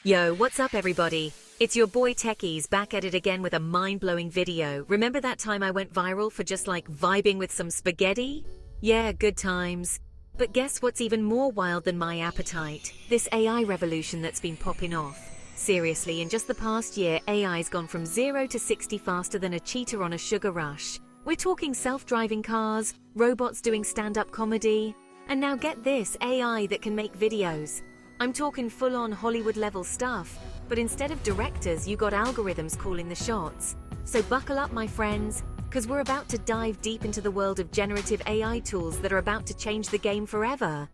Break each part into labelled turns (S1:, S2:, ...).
S1: Yo, what's up everybody? It's your boy Techies back at it again with a mind-blowing video. Remember that time I went viral for just like vibing with some spaghetti? Yeah, good times. But guess what's even more wild than my appetite? This AI revolution that's been popping off. Seriously, in just the past year, AI's gone from 0 to 60 faster than a cheetah on a sugar rush. We're talking self-driving cars, robots doing stand-up comedy, and now get this, AI that can make videos. I'm talking full-on Hollywood-level stuff, but instead of directors, you got algorithms calling the shots. So buckle up, my friends, because we're about to dive deep into the world of generative AI tools that are about to change the game forever.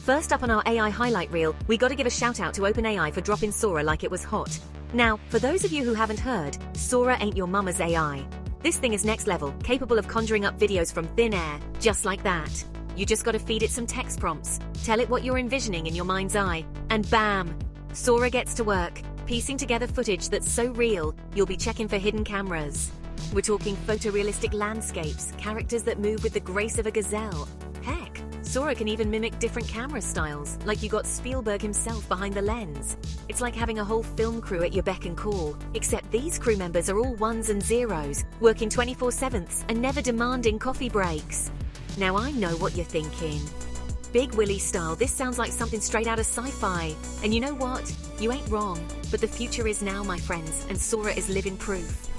S1: First up on our AI highlight reel, we gotta give a shout out to OpenAI for dropping Sora like it was hot. Now, for those of you who haven't heard, Sora ain't your mama's AI. This thing is next level, capable of conjuring up videos from thin air, just like that. You just gotta feed it some text prompts, tell it what you're envisioning in your mind's eye, and bam! Sora gets to work, piecing together footage that's so real, you'll be checking for hidden cameras. We're talking photorealistic landscapes, characters that move with the grace of a gazelle. Heck, Sora can even mimic different camera styles, like you got Spielberg himself behind the lens. It's like having a whole film crew at your beck and call, except these crew members are all ones and zeros, working 24/7 and never demanding coffee breaks. Now I know what you're thinking. Big Willy style, this sounds like something straight out of sci-fi. And you know what? You ain't wrong, but the future is now, my friends, and Sora is living proof.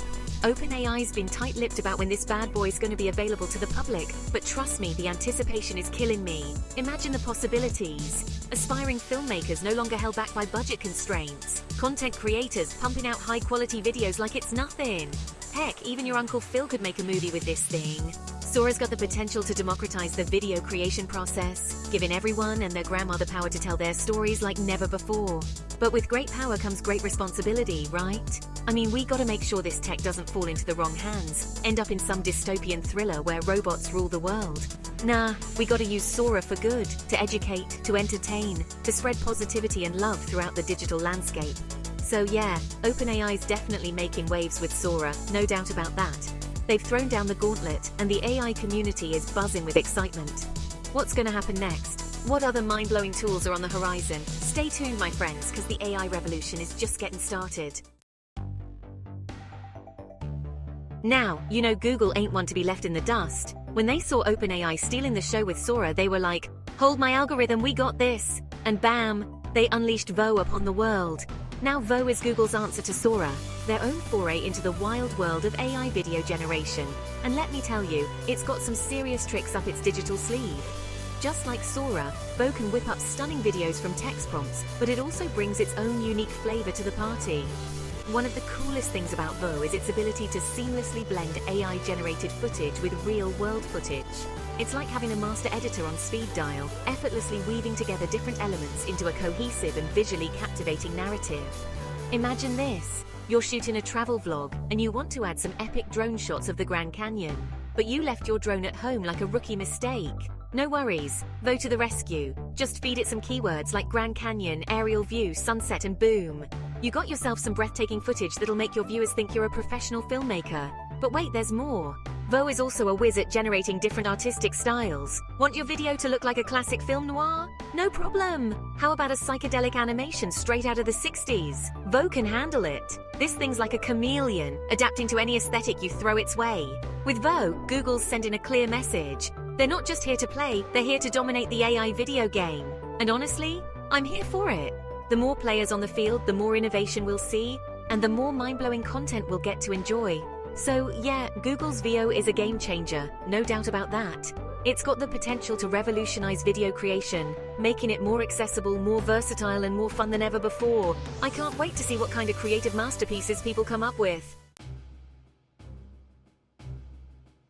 S1: OpenAI's been tight-lipped about when this bad boy is going to be available to the public, but trust me, the anticipation is killing me. Imagine the possibilities. Aspiring filmmakers no longer held back by budget constraints. Content creators pumping out high-quality videos like it's nothing. Heck, even your Uncle Phil could make a movie with this thing. Sora's got the potential to democratize the video creation process, giving everyone and their grandma the power to tell their stories like never before. But with great power comes great responsibility, right? I mean, we gotta make sure this tech doesn't fall into the wrong hands, end up in some dystopian thriller where robots rule the world. Nah, we gotta use Sora for good, to educate, to entertain, to spread positivity and love throughout the digital landscape. So yeah, OpenAI's definitely making waves with Sora, no doubt about that. They've thrown down the gauntlet, and the AI community is buzzing with excitement. What's gonna happen next? What other mind-blowing tools are on the horizon? Stay tuned, my friends, because the AI revolution is just getting started. Now, you know Google ain't one to be left in the dust. When they saw OpenAI stealing the show with Sora, they were like, "Hold my algorithm, we got this!" And bam, they unleashed Vo upon the world. Now Vo is Google's answer to Sora, their own foray into the wild world of AI video generation. And let me tell you, it's got some serious tricks up its digital sleeve. Just like Sora, Vo can whip up stunning videos from text prompts, but it also brings its own unique flavor to the party. One of the coolest things about Vo is its ability to seamlessly blend AI-generated footage with real-world footage. It's like having a master editor on speed dial, effortlessly weaving together different elements into a cohesive and visually captivating narrative. Imagine this. You're shooting a travel vlog, and you want to add some epic drone shots of the Grand Canyon. But you left your drone at home like a rookie mistake. No worries, Vo to the rescue. Just feed it some keywords like Grand Canyon, aerial view, sunset, and boom. You got yourself some breathtaking footage that'll make your viewers think you're a professional filmmaker. But wait, there's more. Vo is also a whiz at generating different artistic styles. Want your video to look like a classic film noir? No problem! How about a psychedelic animation straight out of the 60s? Vo can handle it. This thing's like a chameleon, adapting to any aesthetic you throw its way. With Vo, Google's sending a clear message. They're not just here to play, they're here to dominate the AI video game. And honestly, I'm here for it. The more players on the field, the more innovation we'll see, and the more mind-blowing content we'll get to enjoy. So yeah, Google's Veo is a game changer, no doubt about that. It's got the potential to revolutionize video creation, making it more accessible, more versatile, and more fun than ever before. I can't wait to see what kind of creative masterpieces people come up with.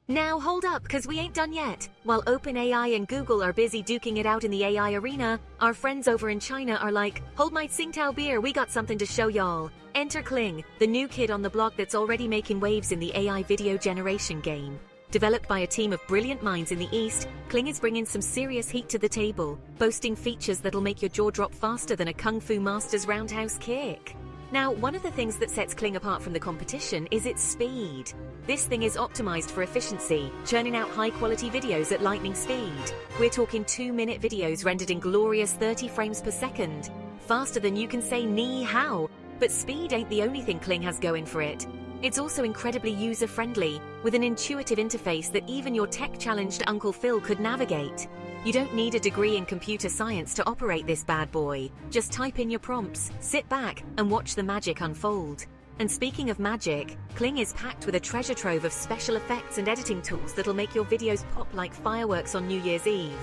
S1: Now hold up, because we ain't done yet. While OpenAI and Google are busy duking it out in the AI arena, our friends over in China are like, "Hold my Tsingtao beer, we got something to show y'all." Enter Kling, the new kid on the block that's already making waves in the AI video generation game. Developed by a team of brilliant minds in the East, Kling is bringing some serious heat to the table, boasting features that'll make your jaw drop faster than a Kung Fu master's roundhouse kick. Now, one of the things that sets Kling apart from the competition is its speed. This thing is optimized for efficiency, churning out high-quality videos at lightning speed. We're talking 2-minute videos rendered in glorious 30 frames per second. Faster than you can say ni hao. But speed ain't the only thing Kling has going for it. It's also incredibly user-friendly, with an intuitive interface that even your tech-challenged Uncle Phil could navigate. You don't need a degree in computer science to operate this bad boy. Just type in your prompts, sit back, and watch the magic unfold. And speaking of magic, Kling is packed with a treasure trove of special effects and editing tools that'll make your videos pop like fireworks on New Year's Eve.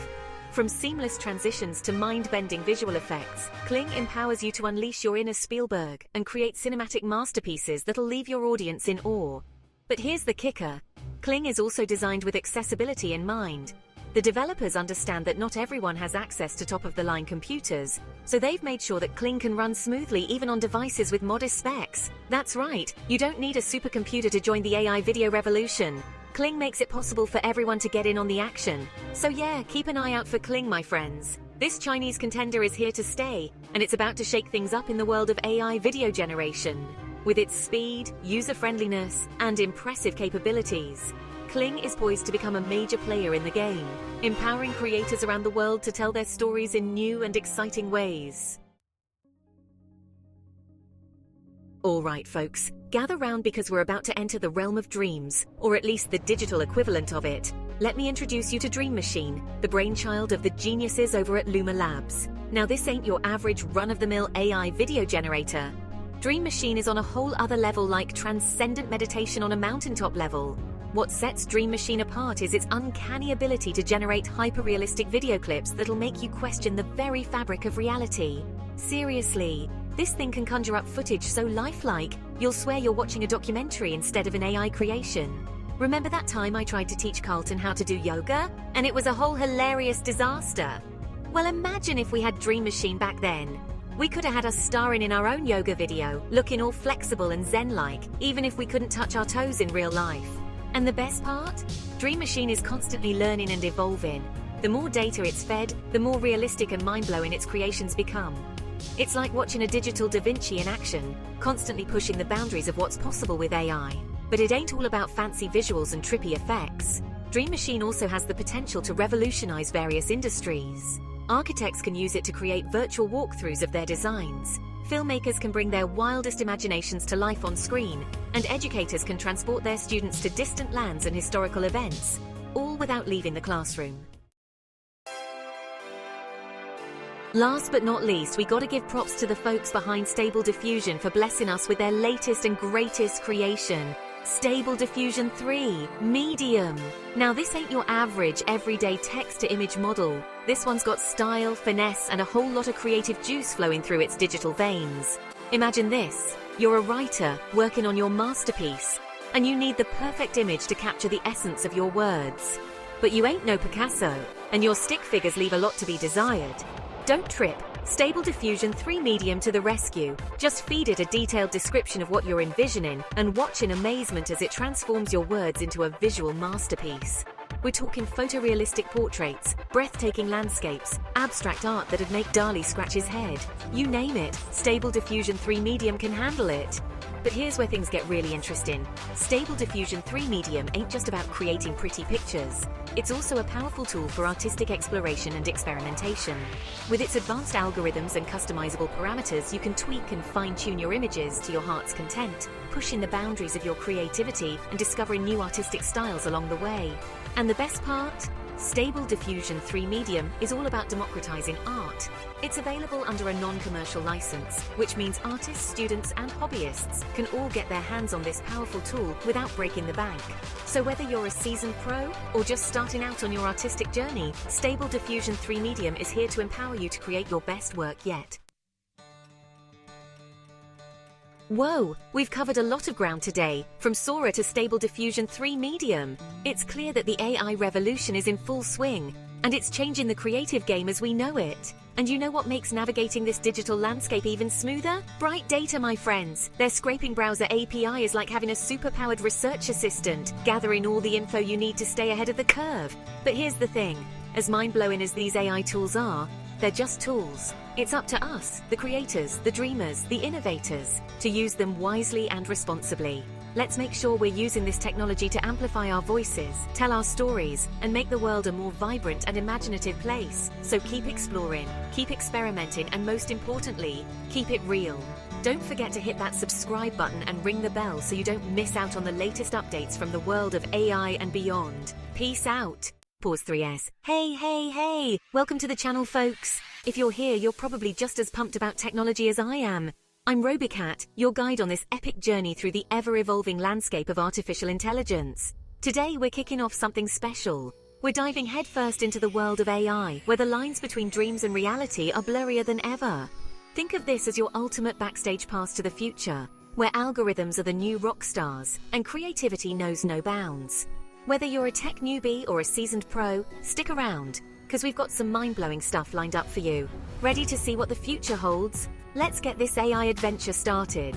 S1: From seamless transitions to mind-bending visual effects, Kling empowers you to unleash your inner Spielberg and create cinematic masterpieces that'll leave your audience in awe. But here's the kicker. Kling is also designed with accessibility in mind. The developers understand that not everyone has access to top-of-the-line computers, so they've made sure that Kling can run smoothly even on devices with modest specs. That's right, you don't need a supercomputer to join the AI video revolution. Kling makes it possible for everyone to get in on the action. So yeah, keep an eye out for Kling, my friends. This Chinese contender is here to stay, and it's about to shake things up in the world of AI video generation. With its speed, user-friendliness, and impressive capabilities, Kling is poised to become a major player in the game, empowering creators around the world to tell their stories in new and exciting ways. Alright folks, gather round because we're about to enter the realm of dreams, or at least the digital equivalent of it. Let me introduce you to Dream Machine, the brainchild of the geniuses over at Luma Labs. Now this ain't your average run-of-the-mill AI video generator. Dream Machine is on a whole other level, like transcendent meditation on a mountaintop level. What sets Dream Machine apart is its uncanny ability to generate hyper-realistic video clips that'll make you question the very fabric of reality. Seriously, this thing can conjure up footage so lifelike, you'll swear you're watching a documentary instead of an AI creation. Remember that time I tried to teach Carlton how to do yoga? And it was a whole hilarious disaster. Well, imagine if we had Dream Machine back then. We could have had us starring in our own yoga video, looking all flexible and zen-like, even if we couldn't touch our toes in real life. And the best part? Dream Machine is constantly learning and evolving. The more data it's fed, the more realistic and mind-blowing its creations become. It's like watching a digital Da Vinci in action, constantly pushing the boundaries of what's possible with AI. But it ain't all about fancy visuals and trippy effects. Dream Machine also has the potential to revolutionize various industries. Architects can use it to create virtual walkthroughs of their designs. Filmmakers can bring their wildest imaginations to life on screen, and educators can transport their students to distant lands and historical events, all without leaving the classroom. Last but not least, we gotta give props to the folks behind Stable Diffusion for blessing us with their latest and greatest creation, Stable Diffusion 3 Medium. Now this ain't your average everyday text-to-image model. This one's got style, finesse, and a whole lot of creative juice flowing through its digital veins. Imagine this. You're a writer working on your masterpiece, and you need the perfect image to capture the essence of your words. But you ain't no Picasso, and your stick figures leave a lot to be desired. Don't trip. Stable Diffusion 3 Medium to the rescue. Just feed it a detailed description of what you're envisioning and watch in amazement as it transforms your words into a visual masterpiece. We're talking photorealistic portraits, breathtaking landscapes, abstract art that'd make Dali scratch his head. You name it, Stable Diffusion 3 Medium can handle it. But here's where things get really interesting. Stable Diffusion 3 Medium ain't just about creating pretty pictures. It's also a powerful tool for artistic exploration and experimentation. With its advanced algorithms and customizable parameters, you can tweak and fine-tune your images to your heart's content, pushing the boundaries of your creativity and discovering new artistic styles along the way. And the best part? Stable Diffusion 3 Medium is all about democratizing art. It's available under a non-commercial license, which means artists, students, and hobbyists can all get their hands on this powerful tool without breaking the bank. So whether you're a seasoned pro or just starting out on your artistic journey, Stable Diffusion 3 Medium is here to empower you to create your best work yet. Whoa, we've covered a lot of ground today, from Sora to Stable Diffusion 3 Medium. It's clear that the AI revolution is in full swing, and it's changing the creative game as we know it. And you know what makes navigating this digital landscape even smoother? Bright data, my friends. Their scraping browser API is like having a super-powered research assistant, gathering all the info you need to stay ahead of the curve. But here's the thing, as mind-blowing as these AI tools are, they're just tools. It's up to us, the creators, the dreamers, the innovators, to use them wisely and responsibly. Let's make sure we're using this technology to amplify our voices, tell our stories, and make the world a more vibrant and imaginative place. So keep exploring, keep experimenting, and most importantly, keep it real. Don't forget to hit that subscribe button and ring the bell so you don't miss out on the latest updates from the world of AI and beyond. Peace out. Pause 3S. Hey. Welcome to the channel, folks. If you're here, you're probably just as pumped about technology as I am. I'm Robicat, your guide on this epic journey through the ever-evolving landscape of artificial intelligence. Today, we're kicking off something special. We're diving headfirst into the world of AI, where the lines between dreams and reality are blurrier than ever. Think of this as your ultimate backstage pass to the future, where algorithms are the new rock stars, and creativity knows no bounds. Whether you're a tech newbie or a seasoned pro, stick around, because we've got some mind-blowing stuff lined up for you. Ready to see what the future holds? Let's get this AI adventure started.